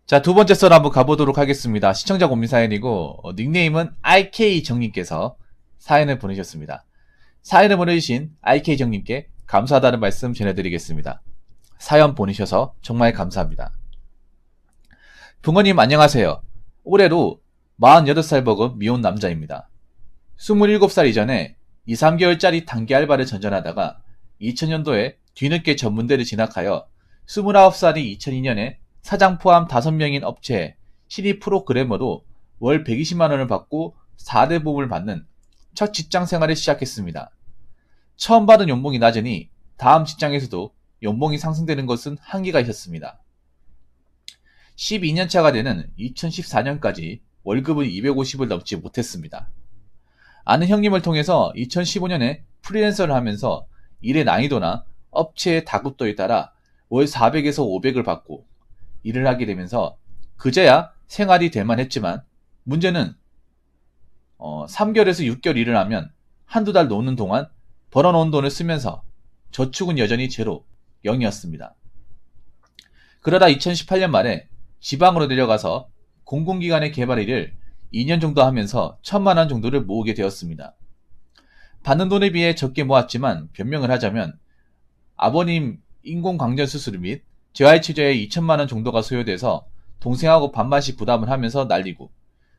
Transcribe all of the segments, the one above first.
자, 두 번째 썰 한번 가보도록 하겠습니다. 시청자 고민 사연이고, 닉네임은 IK정님께서 사연을 보내셨습니다. 사연을 보내주신 IK정님께 감사하다는 말씀 전해드리겠습니다. 사연 보내셔서 정말 감사합니다. 부모님 안녕하세요. 올해로 48살 먹은 미혼 남자입니다. 27살 이전에 2, 3개월짜리 단기 알바를 전전하다가 2000년도에 뒤늦게 전문대를 진학하여 29살인 2002년에 사장 포함 5명인 업체에 신입 프로그래머로 월 120만원을 받고 4대 보험을 받는 첫 직장 생활을 시작했습니다. 처음 받은 연봉이 낮으니 다음 직장에서도 연봉이 상승되는 것은 한계가 있었습니다. 12년차가 되는 2014년까지 월급은 250을 넘지 못했습니다. 아는 형님을 통해서 2015년에 프리랜서를 하면서 일의 난이도나 업체의 다급도에 따라 월 400에서 500을 받고 일을 하게 되면서 그제야 생활이 될 만했지만 문제는 3개월에서 6개월 일을 하면 한두 달 노는 동안 벌어놓은 돈을 쓰면서 저축은 여전히 제로, 0이었습니다. 그러다 2018년 말에 지방으로 내려가서 공공기관의 개발 일을 2년 정도 하면서 1,000만원 정도를 모으게 되었습니다. 받는 돈에 비해 적게 모았지만 변명을 하자면 아버님 인공관절 수술 및 재활치료에 2,000만원 정도가 소요돼서 동생하고 반반씩 부담을 하면서 날리고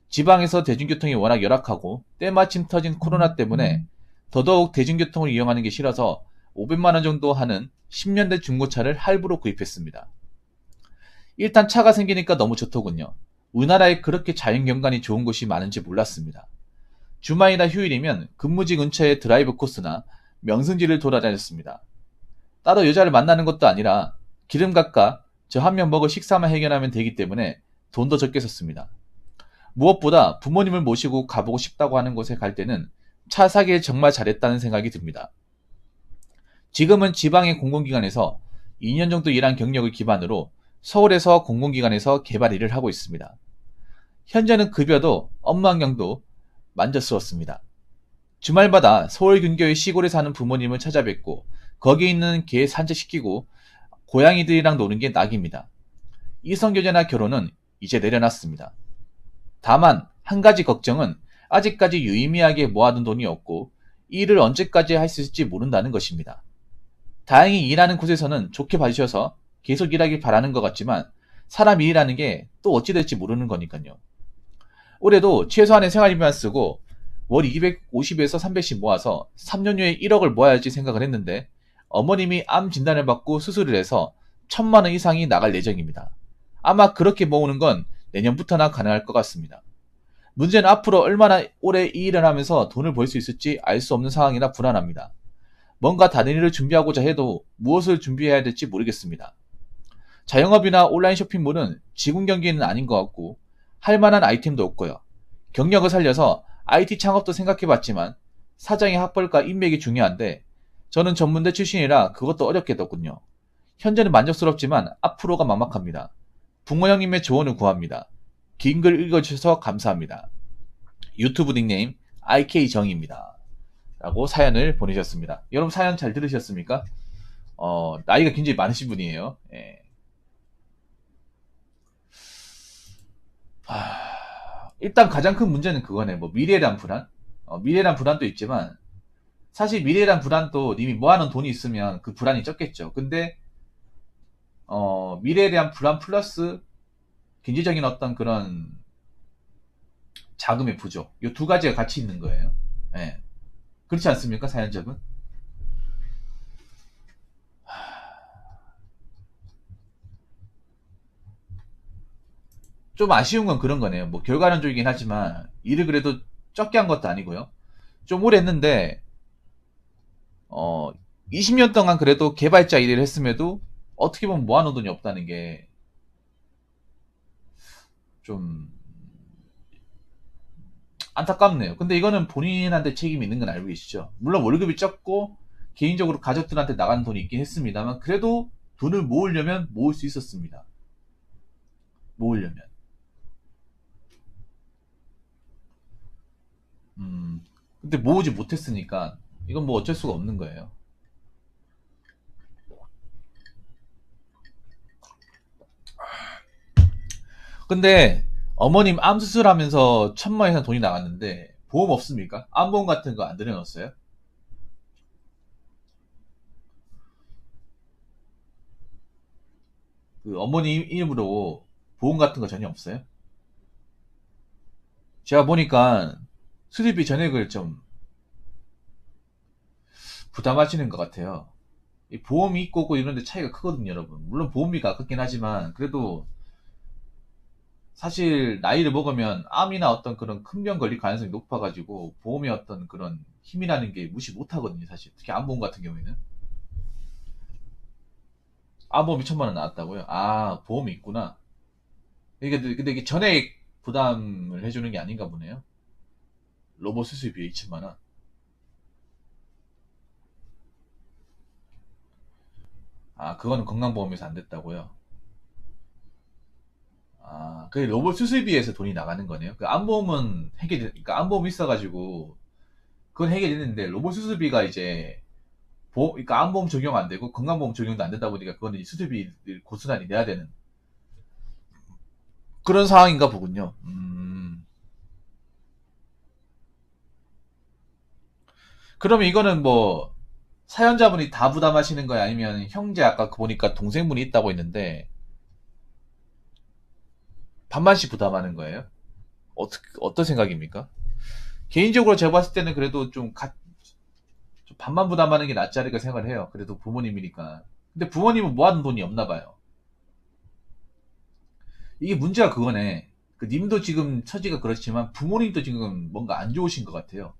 지방에서 대중교통이 워낙 열악하고 때마침 터진 코로나 때문에 더더욱 대중교통을 이용하는 게 싫어서 500만원 정도 하는 10년대 중고차를 할부로 구입했습니다. 일단 차가 생기니까 너무 좋더군요. 우리나라에 그렇게 자연경관이 좋은 곳이 많은지 몰랐습니다. 주말이나 휴일이면 근무지 근처의 드라이브 코스나 명승지를 돌아다녔습니다. 따로 여자를 만나는 것도 아니라 기름 깎아 저 한 명 먹을 식사만 해결하면 되기 때문에 돈도 적게 썼습니다. 무엇보다 부모님을 모시고 가보고 싶다고 하는 곳에 갈 때는 차 사기를 정말 잘했다는 생각이 듭니다. 지금은 지방의 공공기관에서 2년 정도 일한 경력을 기반으로 서울에서 공공기관에서 개발 일을 하고 있습니다. 현재는 급여도 업무 환경도 만족스럽습니다. 주말마다 서울 근교의 시골에 사는 부모님을 찾아뵙고 거기 있는 개 산책시키고 고양이들이랑 노는 게 낙입니다. 이성교제나 결혼은 이제 내려놨습니다. 다만 한 가지 걱정은 아직까지 유의미하게 모아둔 돈이 없고 이 일을 언제까지 할 수 있을지 모른다는 것입니다. 다행히 일하는 곳에서는 좋게 봐주셔서 계속 일하길 바라는 것 같지만 사람 일이라는 게 또 어찌 될지 모르는 거니까요. 올해도 최소한의 생활비만 쓰고 월 250에서 300씩 모아서 3년 후에 1억을 모아야지 생각을 했는데 어머님이 암 진단을 받고 수술을 해서 1,000만원 이상이 나갈 예정입니다. 아마 그렇게 모으는 건 내년부터나 가능할 것 같습니다. 문제는 앞으로 얼마나 오래 이 일을 하면서 돈을 벌 수 있을지 알 수 없는 상황이라 불안합니다. 뭔가 다른 일을 준비하고자 해도 무엇을 준비해야 될지 모르겠습니다. 자영업이나 온라인 쇼핑몰은 지금 경기는 아닌 것 같고 할 만한 아이템도 없고요. 경력을 살려서 IT 창업도 생각해봤지만 사장의 학벌과 인맥이 중요한데 저는 전문대 출신이라 그것도 어렵겠더군요. 현재는 만족스럽지만 앞으로가 막막합니다. 부모 형님의 조언을 구합니다. 긴 글 읽어주셔서 감사합니다. 유튜브 닉네임 IK정입니다. 라고 사연을 보내셨습니다. 여러분 사연 잘 들으셨습니까? 나이가 굉장히 많으신 분이에요. 예. 일단 가장 큰 문제는 그거네. 뭐 미래에 대한 불안? 미래에 대한 불안도 있지만 사실 미래에 대한 불안도 님이 모아놓은 돈이 있으면 그 불안이 적겠죠. 근데 미래에 대한 불안 플러스 경제적인 어떤 그런 자금의 부족, 이 두 가지가 같이 있는 거예요. 예. 그렇지 않습니까, 사연자분? 좀 아쉬운 건 그런 거네요. 뭐 결과론적이긴 하지만 일을 그래도 적게 한 것도 아니고요. 좀 오래 했는데 20년 동안 그래도 개발자 일을 했음에도 어떻게 보면 모아놓은 돈이 없다는 게 좀 안타깝네요. 근데 이거는 본인한테 책임이 있는 건 알고 계시죠? 물론 월급이 적고 개인적으로 가족들한테 나가는 돈이 있긴 했습니다만 그래도 돈을 모으려면 모을 수 있었습니다. 모으려면. 근데 모으지 못했으니까 이건 뭐 어쩔 수가 없는 거예요. 근데 어머님 암 수술하면서 1,000만 원 이상 돈이 나갔는데 보험 없습니까? 암보험 같은 거 안 들여놨어요? 그 어머니 이름으로 보험 같은 거 전혀 없어요? 제가 보니까 수술비 전액을 좀 부담하시는 것 같아요. 이 보험이 있고 없고 이런 데 차이가 크거든요, 여러분. 물론 보험비가 아깝긴 하지만 그래도 사실 나이를 먹으면 암이나 어떤 그런 큰 병 걸릴 가능성이 높아가지고 보험의 어떤 그런 힘이라는 게 무시 못하거든요, 사실. 특히 암보험 같은 경우에는. 암보험이 1,000만 원 나왔다고요? 아, 보험이 있구나. 이게 근데 이게 전액 부담을 해주는 게 아닌가 보네요. 로봇 수술비에 2천만 원. 아, 그거는 건강보험에서 안 됐다고요? 아, 그 로봇 수술비에서 돈이 나가는 거네요. 그 암보험은 그러니까 암보험이 있어가지고 그건 해결됐는데 로봇 수술비가 이제 그러니까 암보험 적용 안 되고 건강보험 적용도 안 되다 보니까 그거는 수술비를 고스란히 내야 되는 그런 상황인가 보군요. 그러면 이거는 뭐 사연자분이 다 부담하시는 거예요? 아니면 형제 아까 보니까 동생분이 있다고 했는데 반반씩 부담하는 거예요? 어떤 생각입니까? 개인적으로 제가 봤을 때는 그래도 좀 반반 부담하는 게 낫지 않을까 생각을 해요. 그래도 부모님이니까. 근데 부모님은 모아둔 돈이 없나 봐요. 이게 문제가 그거네. 그 님도 지금 처지가 그렇지만 부모님도 지금 뭔가 안 좋으신 것 같아요.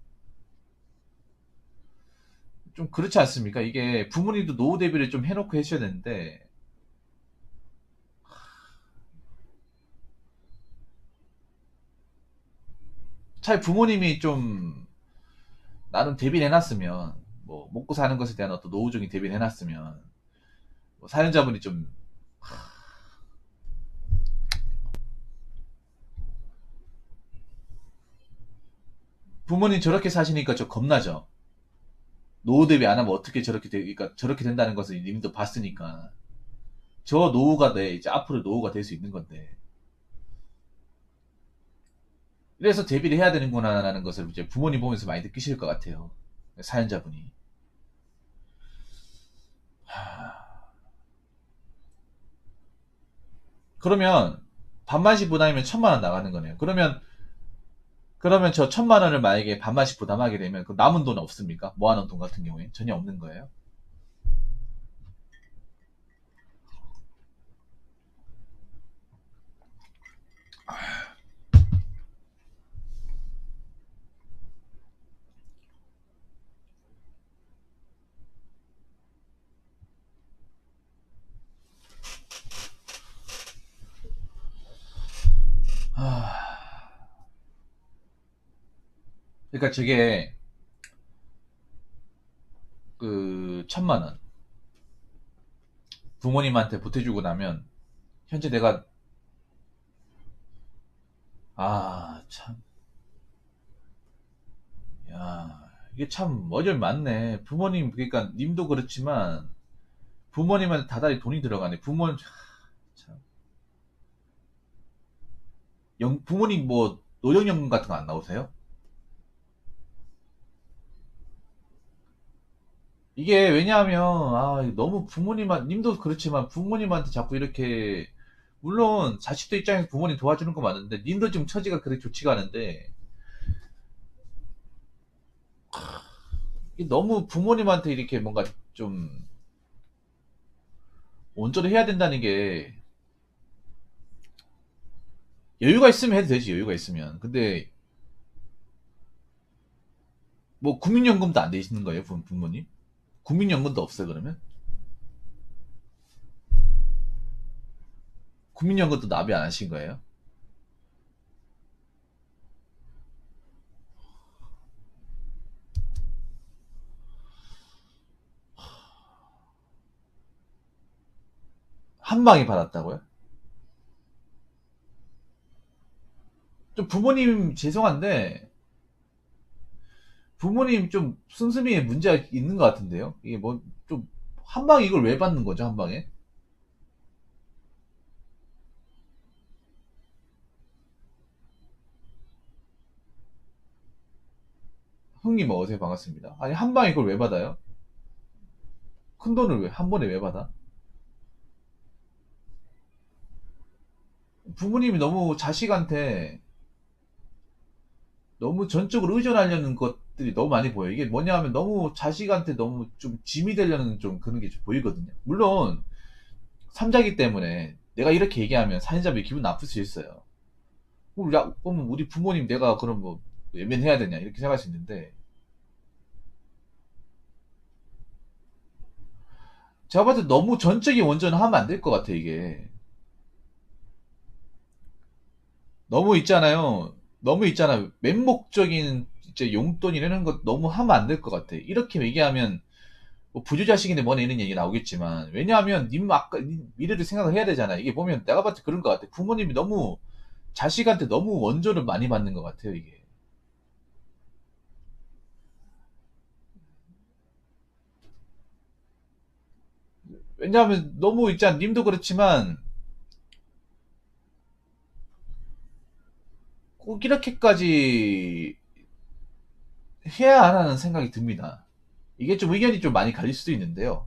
좀 그렇지 않습니까? 이게 부모님도 노후 대비를 좀 해놓고 하셔야 되는데 차라리 부모님이 좀 나름 대비를 해놨으면 뭐 먹고 사는 것에 대한 어떤 노후적인 대비를 해놨으면 뭐 사연자분이 좀 부모님 저렇게 사시니까 저 겁나죠. 노후 대비 안 하면 어떻게 그러니까 저렇게 된다는 것을 님도 봤으니까 저 노후가 이제 앞으로 노후가 될 수 있는 건데 그래서 대비를 해야 되는구나라는 것을 이제 부모님 보면서 많이 느끼실 것 같아요. 사연자분이. 그러면 반만씩 부담이면 1,000만 원 나가는 거네요. 그러면 저 1,000만 원을 만약에 반만씩 부담하게 되면 그 남은 돈 없습니까? 모아놓은 돈 같은 경우에 전혀 없는 거예요. 그러니까 저게 그 1,000만 원 부모님한테 보태주고 나면 현재 내가 참, 야, 이게 참 어려움이 많네. 부모님 그러니까 님도 그렇지만 부모님한테 다달이 돈이 들어가네. 참, 부모님 뭐 노령연금 같은 거 안 나오세요? 이게 왜냐하면 너무 님도 그렇지만 부모님한테 자꾸 이렇게 물론 자식도 입장에서 부모님 도와주는 거 맞는데 님도 좀 처지가 그렇게 좋지가 않은데 너무 부모님한테 이렇게 뭔가 좀 온전히 해야 된다는 게 여유가 있으면 해도 되지 여유가 있으면 근데 뭐 국민연금도 안 돼 있는 거예요 부모님? 국민연금도 없어요 그러면? 국민연금도 납입 안 하신 거예요? 한 방에 받았다고요? 좀 부모님 죄송한데 부모님 좀 씀씀이에 문제가 있는 것 같은데요? 이게 뭐 좀 한 방에 이걸 왜 받는 거죠 한 방에? 형님 어서요 반갑습니다. 아니 한 방에 그걸 왜 받아요? 큰 돈을 왜 한 번에 왜 받아? 부모님이 너무 자식한테 너무 전적으로 의존하려는 것들이 너무 많이 보여요. 이게 뭐냐 하면 너무 자식한테 너무 좀 짐이 되려는 좀 그런 게 좀 보이거든요. 물론 삼자기 때문에 내가 이렇게 얘기하면 사연자분이 기분 나쁠 수 있어요. 그러면 우리 부모님 내가 그럼 뭐 외면해야 되냐 이렇게 생각할 수 있는데, 제가 봤을 때 너무 전적인 원전을 하면 안 될 것 같아 이게. 너무 있잖아요. 너무 있잖아. 맹목적인 이제 용돈 이라는 것 너무 하면 안 될 것 같아. 이렇게 얘기하면 뭐 부주자식인데 뭐네 이런 얘기 나오겠지만, 왜냐하면 님 아까 님 미래를 생각을 해야 되잖아. 이게 보면 내가 봤을 때 그런 것 같아. 부모님이 너무 자식한테 너무 원조를 많이 받는 것 같아요 이게. 왜냐하면 너무 있잖아. 님도 그렇지만 꼭 이렇게까지 해야 하나는 생각이 듭니다. 이게 좀 의견이 좀 많이 갈릴 수도 있는데요.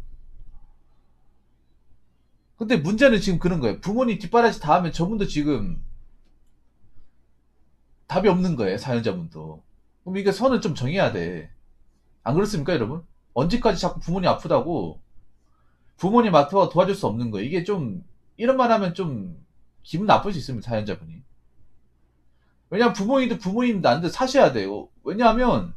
근데 문제는 지금 그런 거예요. 부모님 뒷바라지 다 하면 저분도 지금 답이 없는 거예요, 사연자분도. 그럼 이게 선을 좀 정해야 돼. 안 그렇습니까, 여러분? 언제까지 자꾸 부모님 아프다고 부모님 아프다고 도와줄 수 없는 거예요. 이게 좀, 이런 말 하면 좀 기분 나쁠 수 있습니다, 사연자분이. 왜냐면 부모님도 부모님 나한테 사셔야 돼요. 왜냐하면,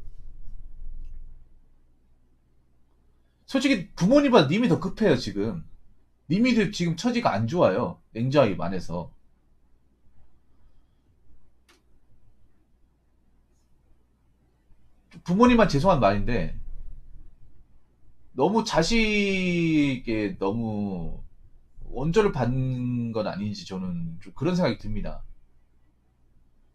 솔직히 부모님보다 님이 더 급해요, 지금. 님이 지금 처지가 안 좋아요. 냉정하게 말해서. 부모님만 죄송한 말인데, 너무 자식에 너무 원조를 받는 건 아닌지 저는 좀 그런 생각이 듭니다.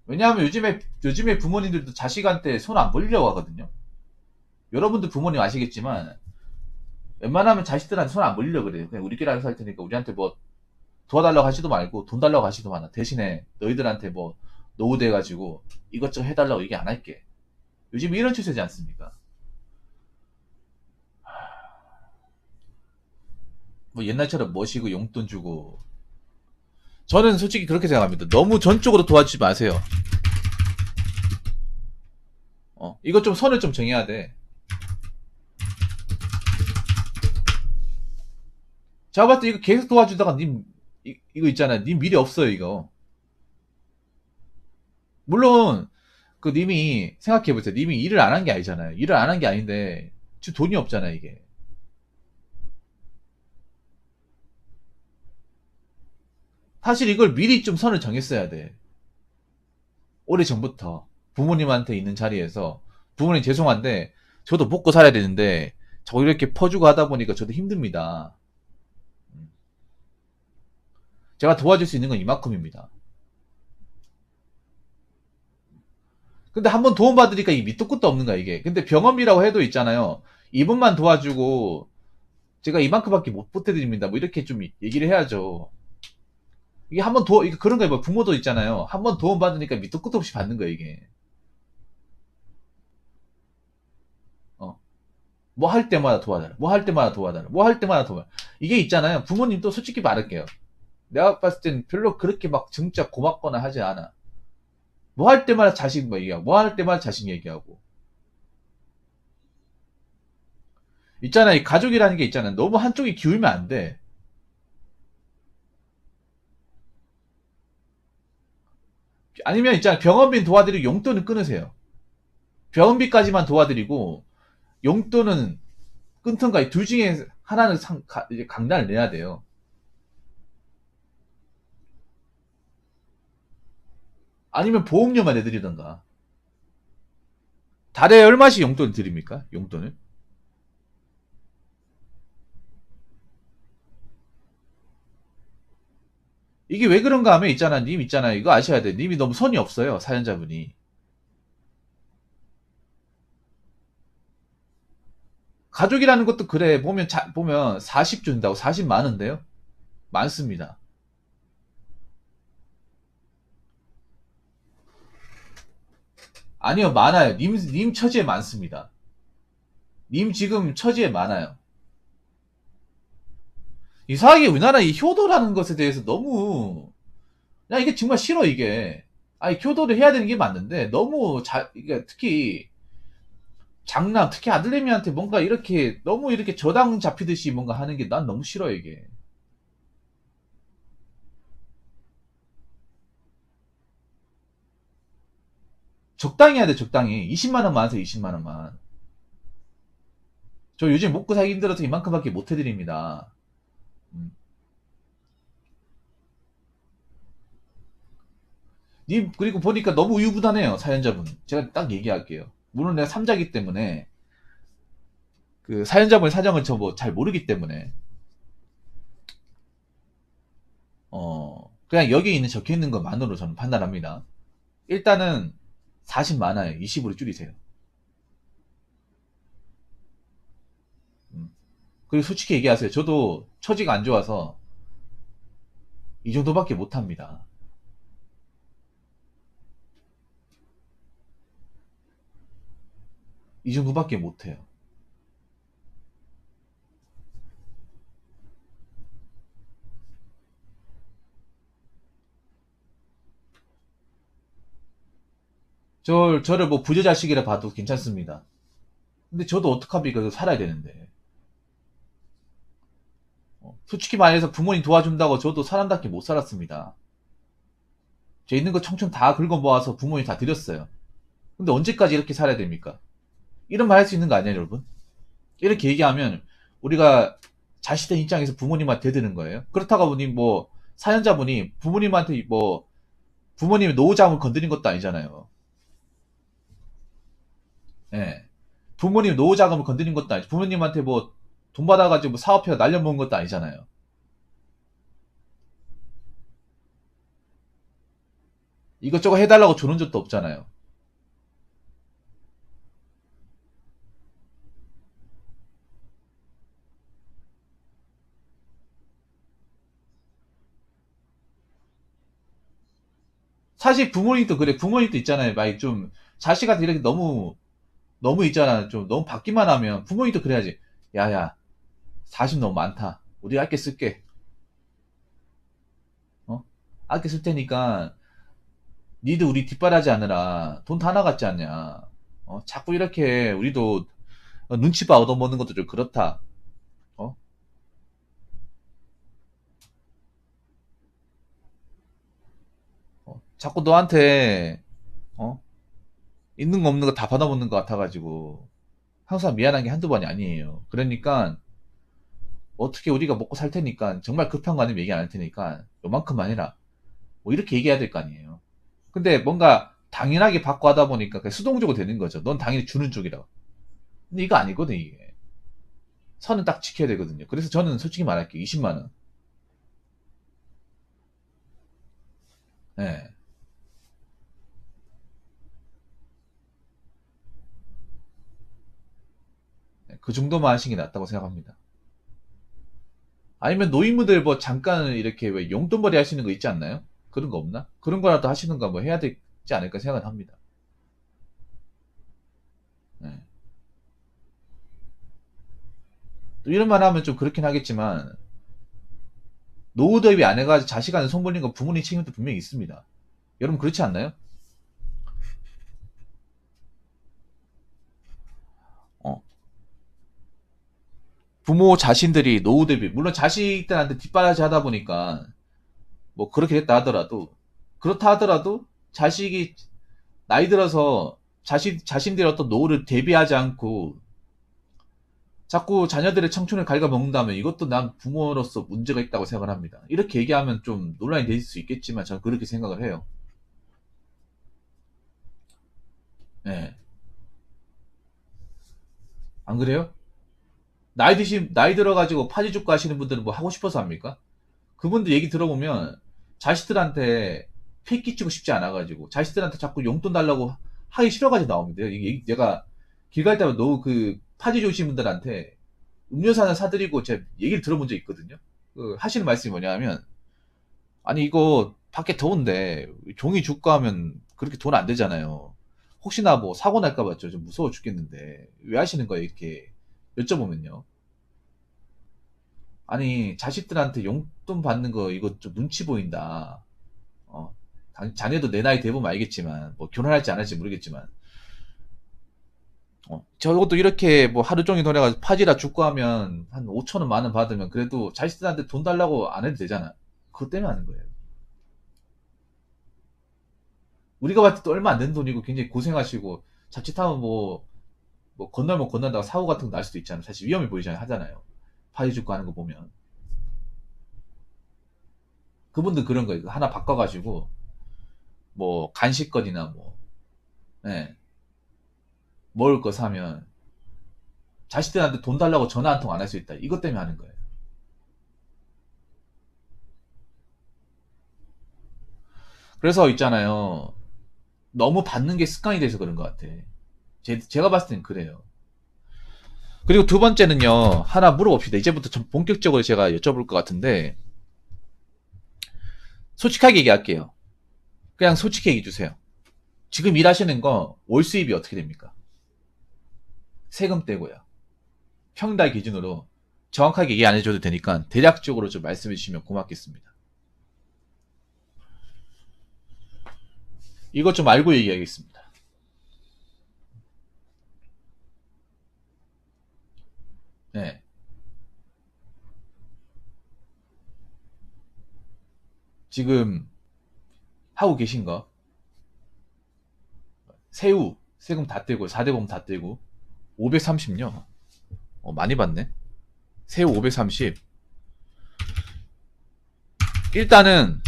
왜냐하면 요즘에 부모님들도 자식한테 손 안 벌리려고 하거든요. 여러분들 부모님 아시겠지만 웬만하면 자식들한테 손 안 벌리려고 그래요. 그냥 우리끼리 알아서 할 테니까 우리한테 뭐 도와달라고 하지도 말고 돈 달라고 하지도 않아. 대신에 너희들한테 뭐 노후돼가지고 이것저것 해달라고 얘기 안 할게. 요즘 이런 추세지 않습니까? 뭐 옛날처럼 멋이고 용돈 주고. 저는 솔직히 그렇게 생각합니다. 너무 전적으로 도와주지 마세요. 이거 좀 선을 좀 정해야 돼. 제가 봤을 때 이거 계속 도와주다가 이거 있잖아요. 님 미래 없어요, 이거. 물론, 님이, 생각해보세요. 님이 일을 안 한 게 아니잖아요. 일을 안 한 게 아닌데, 지금 돈이 없잖아요, 이게. 사실 이걸 미리 좀 선을 정했어야 돼. 오래 전부터. 부모님한테 있는 자리에서, 부모님 죄송한데, 저도 먹고 살아야 되는데, 저 이렇게 퍼주고 하다 보니까 저도 힘듭니다. 제가 도와줄 수 있는 건 이만큼입니다. 근데 한번 도움받으니까 이 밑도 끝도 없는 거야, 이게. 근데 병원비라고 해도 있잖아요. 이분만 도와주고, 제가 이만큼밖에 못 보태드립니다. 뭐 이렇게 좀 얘기를 해야죠. 이게 한번 이게 그런 거예요. 뭐 부모도 있잖아요. 한번 도움받으니까 밑도 끝도 없이 받는 거예요, 이게. 뭐 할 때마다 도와달라. 뭐 할 때마다 도와달라. 뭐 할 때마다 도와달라. 이게 있잖아요. 부모님도 솔직히 말할게요. 내가 봤을 땐 별로 그렇게 막 진짜 고맙거나 하지 않아. 뭐 할 때마다 자식 뭐 얘기하고, 뭐 할 때마다 자식 얘기하고. 있잖아요. 이 가족이라는 게 있잖아요. 너무 한쪽이 기울면 안 돼. 아니면 있잖아요. 병원비 도와드리고 용돈은 끊으세요. 병원비까지만 도와드리고 용돈은 끊던가 둘 중에 하나는 이제 강단을 내야 돼요. 아니면 보험료만 내드리던가. 달에 얼마씩 용돈 드립니까? 용돈을? 이게 왜 그런가 하면 있잖아. 님 있잖아요. 이거 아셔야 돼. 님이 너무 선이 없어요. 사연자분이. 가족이라는 것도 그래. 보면 40 준다고 40 많은데요? 많습니다. 아니요, 많아요. 님 처지에 많습니다. 님 지금 처지에 많아요. 이상하게 우리나라 이 효도라는 것에 대해서 너무, 야, 이게 정말 싫어, 이게. 아니, 효도를 해야 되는 게 맞는데, 너무 이게 특히, 장남, 특히 아들내미한테 뭔가 이렇게, 너무 이렇게 저당 잡히듯이 뭔가 하는 게 난 너무 싫어, 이게. 적당히 해야 돼, 적당히. 20만원만 하세요, 20만원만. 저 요즘 먹고 살기 힘들어서 이만큼밖에 못 해드립니다. 음. 님, 그리고 보니까 너무 우유부단해요, 사연자분. 제가 딱 얘기할게요. 물론 내가 삼자기 때문에, 그 사연자분의 사정을 저 뭐 잘 모르기 때문에, 그냥 여기 있는 적혀 있는 것만으로 저는 판단합니다. 일단은 40 많아요. 20으로 줄이세요. 음. 그리고 솔직히 얘기하세요. 저도 처지가 안 좋아서 이 정도밖에 못 합니다. 이 정도밖에 못 해요. 저를 뭐 부여자식이라 봐도 괜찮습니다. 근데 저도 어떡합니까? 살아야 되는데. 솔직히 말해서 부모님 도와준다고 저도 사람답게 못 살았습니다. 제 있는 거 청춘 다 긁어 모아서 부모님 다 드렸어요. 근데 언제까지 이렇게 살아야 됩니까? 이런 말 할 수 있는 거 아니에요, 여러분? 이렇게 얘기하면 우리가 자식된 입장에서 부모님한테 대드는 거예요. 그렇다고 보니 뭐 사연자분이 부모님한테 뭐 부모님의 노후자금을 건드린 것도 아니잖아요. 예. 부모님 노후자금을 건드린 것도 아니죠. 부모님한테 뭐 돈 받아가지고 뭐 사업해서 날려먹은 것도 아니잖아요. 이것저것 해달라고 주는 적도 없잖아요. 사실 부모님도 그래. 부모님도 있잖아요. 막 좀 자식한테 이렇게 너무 있잖아. 좀 너무 받기만 하면 부모님도 그래야지. 야야, 40 너무 많다. 우리 아껴 쓸게. 어? 아껴 쓸 테니까 니도 우리 뒷바라지 하느라 돈 다 나갔지 않냐. 자꾸 이렇게 우리도 눈치 봐 얻어먹는 것도 좀 그렇다. 어? 자꾸 너한테 어? 있는 거 없는 거 다 받아먹는 것 같아가지고 항상 미안한 게 한두 번이 아니에요. 그러니까 어떻게 우리가 먹고 살 테니까 정말 급한 거 아니면 얘기 안 할 테니까 요만큼만 해라. 뭐 이렇게 얘기해야 될 거 아니에요. 근데 뭔가 당연하게 받고 하다 보니까 그게 수동적으로 되는 거죠. 넌 당연히 주는 쪽이라고. 근데 이거 아니거든 이게. 선은 딱 지켜야 되거든요. 그래서 저는 솔직히 말할게요. 20만 원. 예. 그 정도만 하시는 게 낫다고 생각합니다. 아니면 노인분들 뭐 잠깐 이렇게 왜 용돈벌이 하시는 거 있지 않나요? 그런 거 없나? 그런 거라도 하시는가 뭐 해야 되지 않을까 생각은 합니다. 예. 또 이런 말 하면 좀 그렇긴 하겠지만 노후 대비 안 해가지고 자식한테 손 벌린 거 부모님 책임도 분명히 있습니다. 여러분 그렇지 않나요? 어. 부모 자신들이 노후 대비 물론 자식들한테 뒷바라지 하다 보니까 뭐 그렇게 됐다 하더라도 그렇다 하더라도 자식이 나이 들어서 자신들의 어떤 노후를 대비하지 않고 자꾸 자녀들의 청춘을 갉아먹는다면 이것도 난 부모로서 문제가 있다고 생각을 합니다. 이렇게 얘기하면 좀 논란이 될 수 있겠지만 저는 그렇게 생각을 해요. 예. 안 그래요? 나이 들어가지고 파지죽고 하시는 분들은 뭐 하고 싶어서 합니까? 그분들 얘기 들어보면 자식들한테 피 끼치고 싶지 않아가지고 자식들한테 자꾸 용돈 달라고 하기 싫어가지고 나옵니다. 이게 내가 길 갈 때마다 너무 그 파지 좋으신 분들한테 음료수 하나 사드리고 제가 얘기를 들어본 적 있거든요. 그 하시는 말씀이 뭐냐면 아니 이거 밖에 더운데 종이 줄까 하면 그렇게 돈 안 되잖아요. 혹시나 뭐 사고 날까봐 좀 무서워 죽겠는데 왜 하시는 거예요? 이렇게 여쭤보면요. 아니 자식들한테 용돈 받는 거 이거 좀 눈치 보인다. 어, 자네도 내 나이 돼보면 알겠지만 뭐 결혼할지 안 할지 모르겠지만 저것도 이렇게 뭐 하루 종일 돌아가서 파지라 죽고 하면 한 5천 원, 10,000원 받으면 그래도 자식들한테 돈 달라고 안 해도 되잖아. 그것 때문에 하는 거예요. 우리가 봤을 때 얼마 안 되는 돈이고 굉장히 고생하시고 자칫하면 뭐 건너면 건넌다고 사고 같은 거 날 수도 있잖아요. 사실 위험해 보이잖아요. 하잖아요. 파지 죽고 하는 거 보면. 그분들 그런 거예요. 하나 바꿔가지고 뭐 간식거리나 뭐 예, 먹을 거 사면 자식들한테 돈 달라고 전화 한 통 안 할 수 있다. 이것 때문에 하는 거예요. 그래서 있잖아요. 너무 받는 게 습관이 돼서 그런 것 같아. 제가 봤을 땐 그래요. 그리고 두 번째는요. 하나 물어봅시다. 이제부터 좀 본격적으로 제가 여쭤볼 것 같은데 솔직하게 얘기할게요. 그냥 솔직히 얘기해 주세요. 지금 일하시는 거 월 수입이 어떻게 됩니까? 세금 떼고요. 평달 기준으로 정확하게 얘기 안 해줘도 되니까 대략적으로 좀 말씀해 주시면 고맙겠습니다. 이것 좀 알고 얘기하겠습니다. 네. 지금 하고 계신 거 세후 세금 다 떼고 4대보험 다 떼고 530요. 많이 받네. 세후 530. 일단은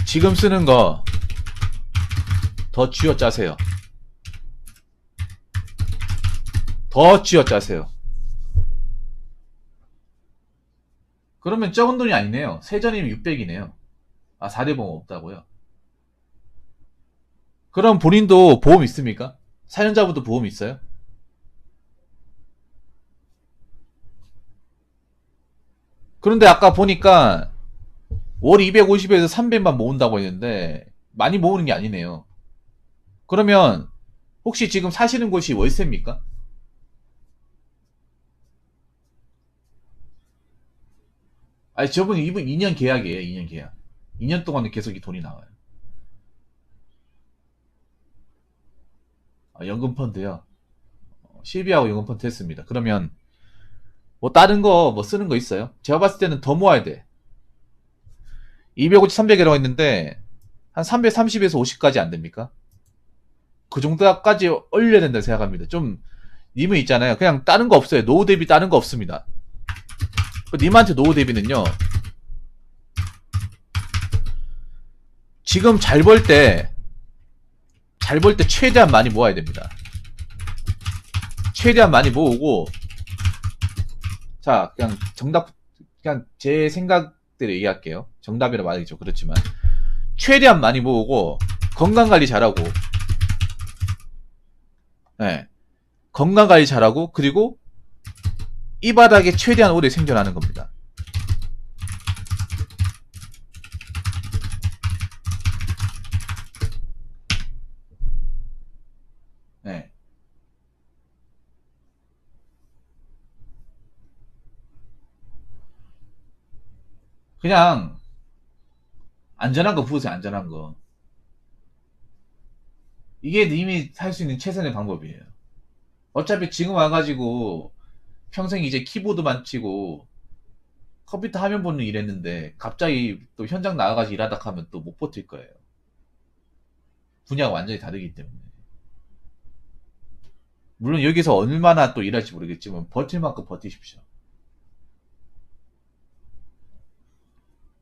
지금 쓰는 거 더 쥐어 짜세요. 더 쥐어 짜세요. 그러면 적은 돈이 아니네요. 세전이면 600이네요. 아, 4대보험 없다고요? 그럼 본인도 보험 있습니까? 사연자분도 보험 있어요? 그런데 아까 보니까 월 250에서 300만 모은다고 했는데 많이 모으는 게 아니네요. 그러면 혹시 지금 사시는 곳이 월세입니까? 아니 저분 이분 2년 계약이에요. 2년 계약. 2년 동안은 계속 이 돈이 나와요. 연금 펀드요. 실비하고 연금 펀드 했습니다. 그러면 뭐 다른 거 뭐 쓰는 거 있어요? 제가 봤을 때는 더 모아야 돼. 250, 300이라고 했는데 한 330에서 50까지 안 됩니까? 그 정도까지 올려야 된다 생각합니다. 좀 님은 있잖아요. 그냥 다른 거 없어요. 노후 대비 다른 거 없습니다. 님한테 노후 대비는요. 지금 잘 벌 때 최대한 많이 모아야 됩니다. 최대한 많이 모으고 자 그냥 정답 그냥 제 생각대로 얘기할게요. 정답이라 말이죠. 그렇지만 최대한 많이 모으고 건강관리 잘하고 네. 건강관리 잘하고 그리고 이 바닥에 최대한 오래 생존하는 겁니다. 네. 그냥 안전한 거 부으세요. 안전한 거. 이게 님이 살 수 있는 최선의 방법이에요. 어차피 지금 와가지고 평생 이제 키보드만 치고 컴퓨터 화면 보는 일 했는데 갑자기 또 현장 나가가지고 일하다 하면 또 못 버틸 거예요. 분야가 완전히 다르기 때문에. 물론 여기서 얼마나 또 일할지 모르겠지만 버틸 만큼 버티십시오.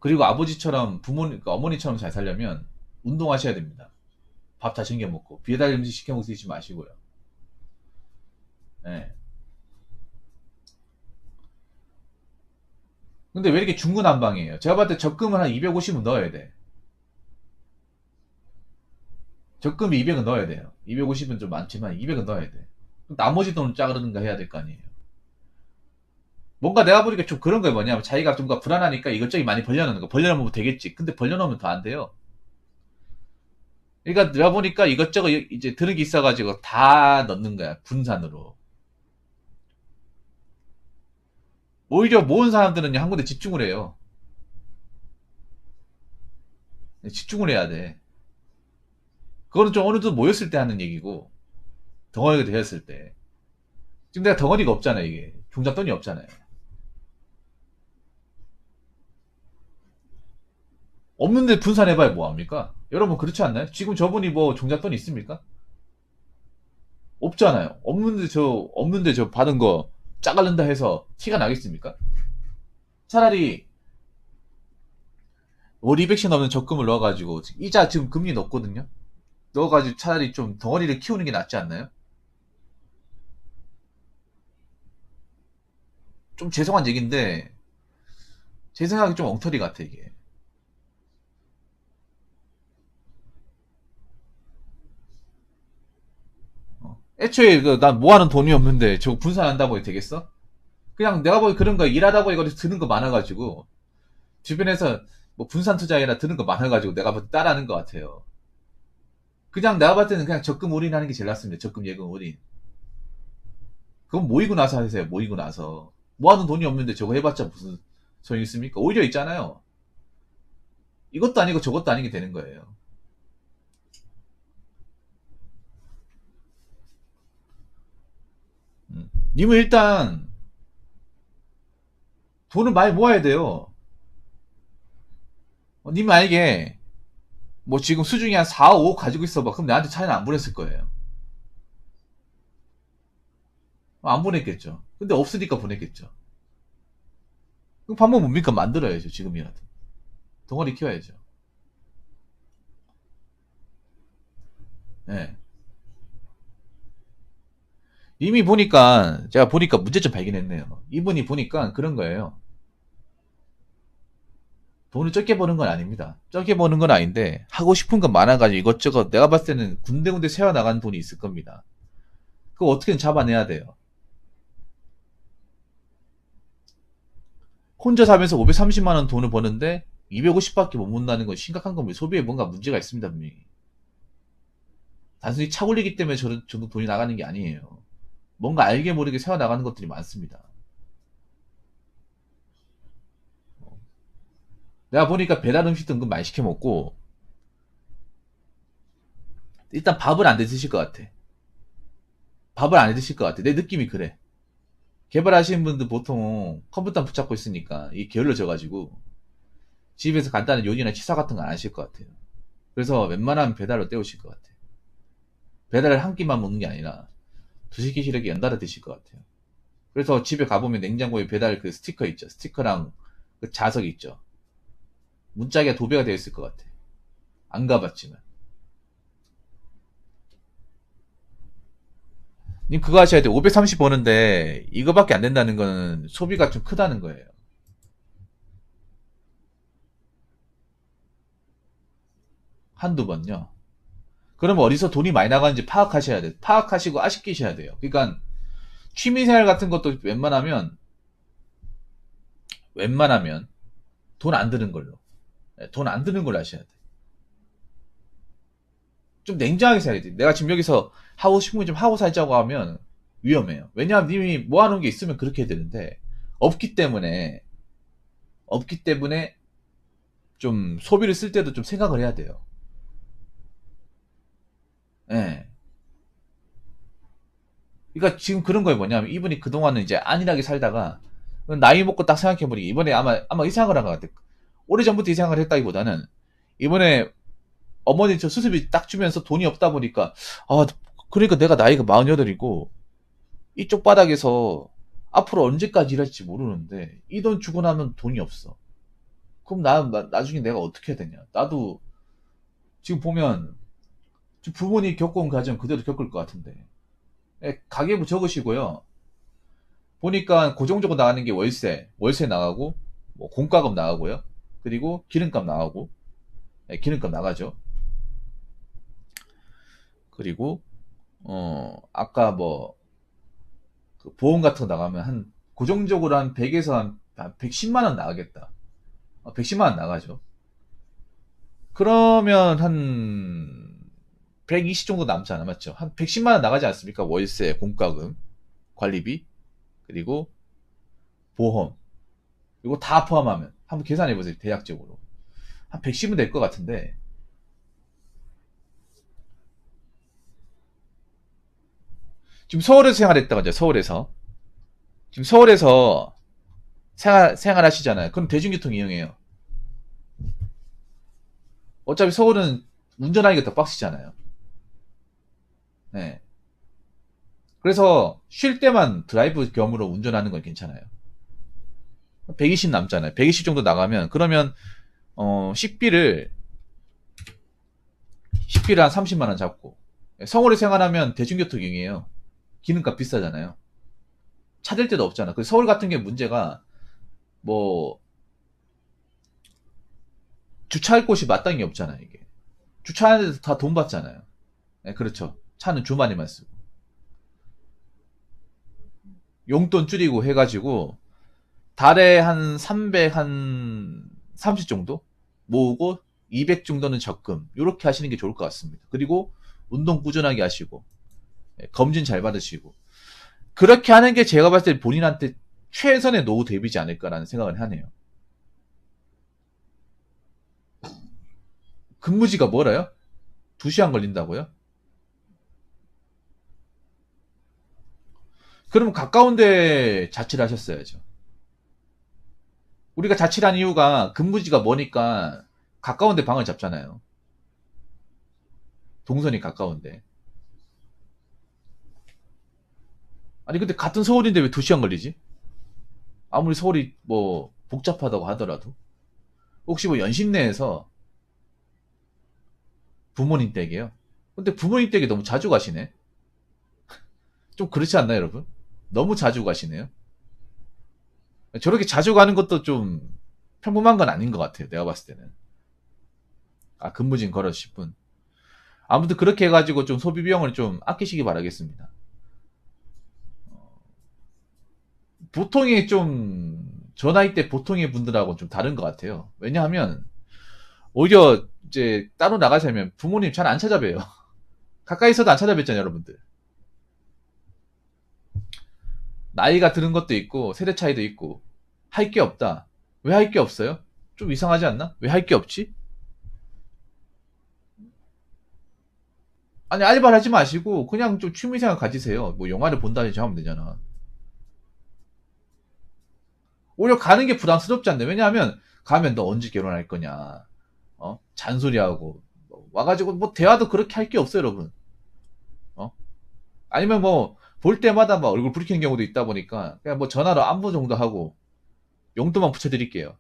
그리고 아버지처럼 부모님, 어머니처럼 잘 살려면 운동하셔야 됩니다. 밥 잘 챙겨 먹고 배달 음식 시켜 먹지 마시고요. 네. 근데 왜 이렇게 중구난방이에요? 제가 봤을 때 적금을 한 250은 넣어야 돼. 적금 200은 넣어야 돼요. 250은 좀 많지만 200은 넣어야 돼. 나머지 돈은 짜르는가 해야 될 거 아니에요. 뭔가 내가 보니까 좀 그런 거예요. 뭐냐면 자기가 좀 불안하니까 이것저것 많이 벌려놓는 거. 벌려놓으면 되겠지. 근데 벌려놓으면 더 안 돼요. 그러니까 내가 보니까 이것저것 이제 드는 게 있어가지고 다 넣는 거야. 분산으로. 오히려 모은 사람들은 한 군데 집중을 해요. 집중을 해야 돼. 그거는 좀 어느 정도 모였을 때 하는 얘기고, 덩어리가 되었을 때. 지금 내가 덩어리가 없잖아, 이게. 종잣돈이 없잖아요. 없는데 분산해봐야 뭐합니까? 여러분 그렇지 않나요? 지금 저분이 뭐 종잣돈이 있습니까? 없잖아요. 없는데 저 받은 거 짜갈른다 해서 티가 나겠습니까? 차라리 월 200씩 넘는 적금을 넣어가지고, 이자 지금 금리 높거든요? 넣어가지고 차라리 좀 덩어리를 키우는 게 낫지 않나요? 좀 죄송한 얘기인데, 제 생각이 좀 엉터리 같아, 이게. 애초에 난 모아놓은 돈이 없는데 저거 분산한다고 해도 되겠어? 그냥 내가 보기 그런 거 일하다 보니 거기서 드는 거 많아가지고 주변에서 뭐 분산 투자이나 드는 거 많아가지고 내가 뭐 따라하는 것 같아요. 그냥 내가 봤을 때는 그냥 적금 올인하는 게 제일 낫습니다. 적금 예금 올인. 그건 모이고 나서 하세요. 모이고 나서 모아둔 돈이 없는데 저거 해봤자 무슨 소용이 있습니까? 오히려 있잖아요. 이것도 아니고 저것도 아니게 되는 거예요. 님은 일단 돈을 많이 모아야 돼요. 님 만약에 뭐 지금 수중이 한 4, 5억 가지고 있어봐. 그럼 나한테 차이는 안 보냈을 거예요. 안 보냈겠죠. 근데 없으니까 보냈겠죠. 그럼 방법 뭡니까? 만들어야죠. 지금이라도. 덩어리 키워야죠. 예. 이미 보니까, 제가 보니까 문제점 발견했네요. 이분이 보니까 그런 거예요. 돈을 적게 버는 건 아닙니다. 적게 버는 건 아닌데, 하고 싶은 건 많아가지고 이것저것 내가 봤을 때는 군데군데 세워나가는 돈이 있을 겁니다. 그거 어떻게든 잡아내야 돼요. 혼자 살면서 530만원 돈을 버는데, 250밖에 못 문다는 건 심각한 겁니다. 소비에 뭔가 문제가 있습니다, 분명히. 단순히 차 굴리기 때문에 저런 정도 돈이 나가는 게 아니에요. 뭔가 알게 모르게 세워나가는 것들이 많습니다. 내가 보니까 배달 음식도 은근 많이 시켜 먹고, 일단 밥을 안 드실 것 같아. 밥을 안 드실 것 같아. 내 느낌이 그래. 개발하시는 분들 보통 컴퓨터 붙잡고 있으니까 이 게을러져가지고 집에서 간단한 요리나 치사 같은 거 안 하실 것 같아요. 그래서 웬만하면 배달로 때우실 것 같아요. 배달을 한 끼만 먹는 게 아니라 두세 끼씩 이렇게 연달아 드실 것 같아요. 그래서 집에 가보면 냉장고에 배달 그 스티커 있죠. 스티커랑 그 자석 있죠. 문짝에 도배가 되어 있을 것 같아. 안 가봤지만. 님 그거 하셔야 돼. 530 버는데 이거밖에 안 된다는 거는 소비가 좀 크다는 거예요. 한두 번요. 그러면 어디서 돈이 많이 나가는지 파악하셔야 돼. 파악하시고 아쉽기셔야 돼요. 그러니까 취미생활 같은 것도 웬만하면 돈 안 드는 걸로. 돈 안 드는 걸로 하셔야 돼. 좀 냉정하게 생각해야 돼. 내가 지금 여기서 하고 싶은 거 좀 하고 살자고 하면 위험해요. 왜냐하면 님이 모아놓은 게 있으면 그렇게 해야 되는데 없기 때문에 없기 때문에 좀 소비를 쓸 때도 좀 생각을 해야 돼요. 예. 그러니까 지금 그런 거에 뭐냐면 이분이 그동안은 이제 안일하게 살다가 나이 먹고 딱 생각해보니 이번에 아마 이 생각을 한 것 같아. 오래전부터 이 생각을 했다기보다는 이번에 어머니 저 수술비 딱 주면서 돈이 없다 보니까 아 그러니까 내가 나이가 48이고 이쪽 바닥에서 앞으로 언제까지 일할지 모르는데 이 돈 주고 나면 돈이 없어. 그럼 나중에 내가 어떻게 해야 되냐. 나도 지금 보면 지금 부모님 겪어온 가정 그대로 겪을 것 같은데 가계부 적으시고요. 보니까 고정적으로 나가는 게 월세 나가고 뭐 공과금 나가고요. 그리고 기름값 나가고 기름값 나가죠. 그리고 아까 뭐 그 보험 같은 거 나가면 한 고정적으로 한 100에서 한 110만 원 나가겠다. 110만 원 나가죠. 그러면 한 120 정도 남잖아, 맞죠? 한 110만 원 나가지 않습니까? 월세, 공과금, 관리비, 그리고 보험. 이거 다 포함하면 한번 계산해 보세요. 대략적으로 한 110은 될 것 같은데, 지금 서울에서 생활했다가 이제 서울에서 지금 서울에서 생활하시잖아요. 그럼 대중교통 이용해요. 어차피 서울은 운전하기가 더 빡시잖아요. 네. 그래서 쉴 때만 드라이브 겸으로 운전하는 건 괜찮아요. 120 남잖아요. 120 정도 나가면 그러면 식비를 한 30만 원 잡고, 서울에 생활하면 대중교통 이용해요. 기름값 비싸잖아요. 차 댈 데도 없잖아. 그 서울 같은 게 문제가 뭐 주차할 곳이 마땅히 없잖아요. 이게 주차하는 데도 다 돈 받잖아요. 네, 그렇죠. 차는 주말에만 쓰고 용돈 줄이고 해가지고 달에 한 300, 한 30 정도 모으고 200 정도는 적금, 이렇게 하시는 게 좋을 것 같습니다. 그리고 운동 꾸준하게 하시고, 검진 잘 받으시고, 그렇게 하는 게 제가 봤을 때 본인한테 최선의 노후 대비지 않을까라는 생각을 하네요. 근무지가 멀어요? 2시간 걸린다고요? 그럼 가까운데 자취를 하셨어야죠. 우리가 자취를 한 이유가 근무지가 머니까 가까운데 방을 잡잖아요. 동선이 가까운데. 아니 근데 같은 서울인데 왜 2시간 걸리지? 아무리 서울이 뭐 복잡하다고 하더라도. 혹시 뭐 연신내에서 부모님 댁이에요? 근데 부모님 댁에 너무 자주 가시네? 좀 그렇지 않나요, 여러분? 너무 자주 가시네요? 저렇게 자주 가는 것도 좀 평범한 건 아닌 것 같아요, 내가 봤을 때는. 아, 근무진 걸으실 분. 아무튼 그렇게 해가지고 좀 소비 비용을 좀 아끼시기 바라겠습니다. 보통의 좀, 저 나이 때 보통의 분들하고는 좀 다른 것 같아요. 왜냐하면, 오히려 이제 따로 나가시면 부모님 잘 안 찾아봬요. 가까이 있어도 안 찾아뵙잖아요, 여러분들. 나이가 드는 것도 있고, 세대 차이도 있고, 할 게 없다. 왜 할 게 없어요? 좀 이상하지 않나? 왜 할 게 없지? 아니, 알바를 하지 마시고, 그냥 좀 취미생활 가지세요. 뭐, 영화를 본다든지 하면 되잖아. 오히려 가는 게 부담스럽지 않나? 왜냐하면, 가면 너 언제 결혼할 거냐. 잔소리하고. 와가지고, 뭐, 대화도 그렇게 할 게 없어요, 여러분. 어? 아니면 뭐, 볼 때마다 막 얼굴 붉히는 경우도 있다 보니까, 그냥 뭐 전화로 안부 정도 하고, 용돈만 붙여드릴게요.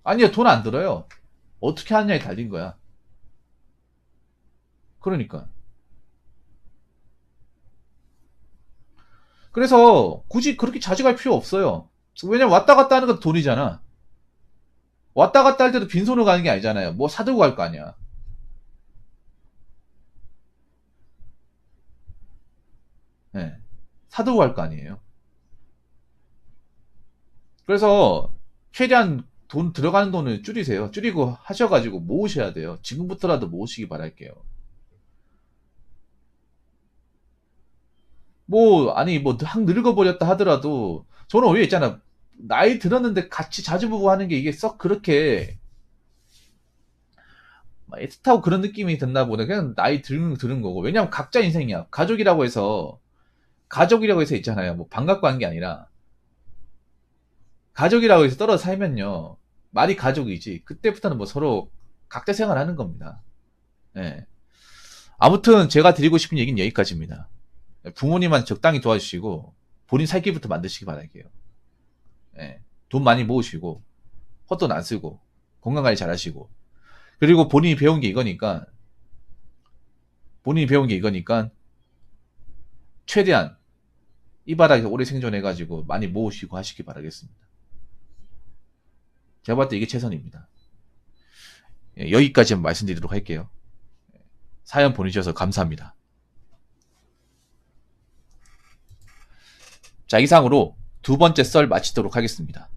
아니요, 돈 안 들어요. 어떻게 하느냐에 달린 거야. 그러니까. 그래서 굳이 그렇게 자주 갈 필요 없어요. 왜냐면 왔다 갔다 하는 건 돈이잖아. 왔다 갔다 할 때도 빈손으로 가는 게 아니잖아요. 뭐 사들고 갈 거 아니야. 네. 사들고 갈 거 아니에요. 그래서 최대한 돈 들어가는 돈을 줄이세요. 줄이고 하셔가지고 모으셔야 돼요. 지금부터라도 모으시기 바랄게요. 뭐 아니 뭐 확 늙어버렸다 하더라도 저는 오히려 있잖아, 나이 들었는데 같이 자주 보고 하는 게 이게 썩 그렇게 막 애틋하고 그런 느낌이 든나 보네. 그냥 나이 들은 거고. 왜냐면 각자 인생이야. 가족이라고 해서 있잖아요. 뭐 반갑고 한 게 아니라, 가족이라고 해서 떨어져 살면요, 말이 가족이지 그때부터는 뭐 서로 각자 생활하는 겁니다. 예. 아무튼 제가 드리고 싶은 얘기는 여기까지입니다. 부모님한테 적당히 도와주시고 본인 살 길부터 만드시기 바랄게요. 예. 돈 많이 모으시고 헛돈 안 쓰고 건강관리 잘 하시고, 그리고 본인이 배운 게 이거니까 최대한 이 바닥에서 오래 생존해가지고 많이 모으시고 하시기 바라겠습니다. 제가 봤을 때 이게 최선입니다. 예, 여기까지만 말씀드리도록 할게요. 사연 보내주셔서 감사합니다. 자, 이상으로 두 번째 썰 마치도록 하겠습니다.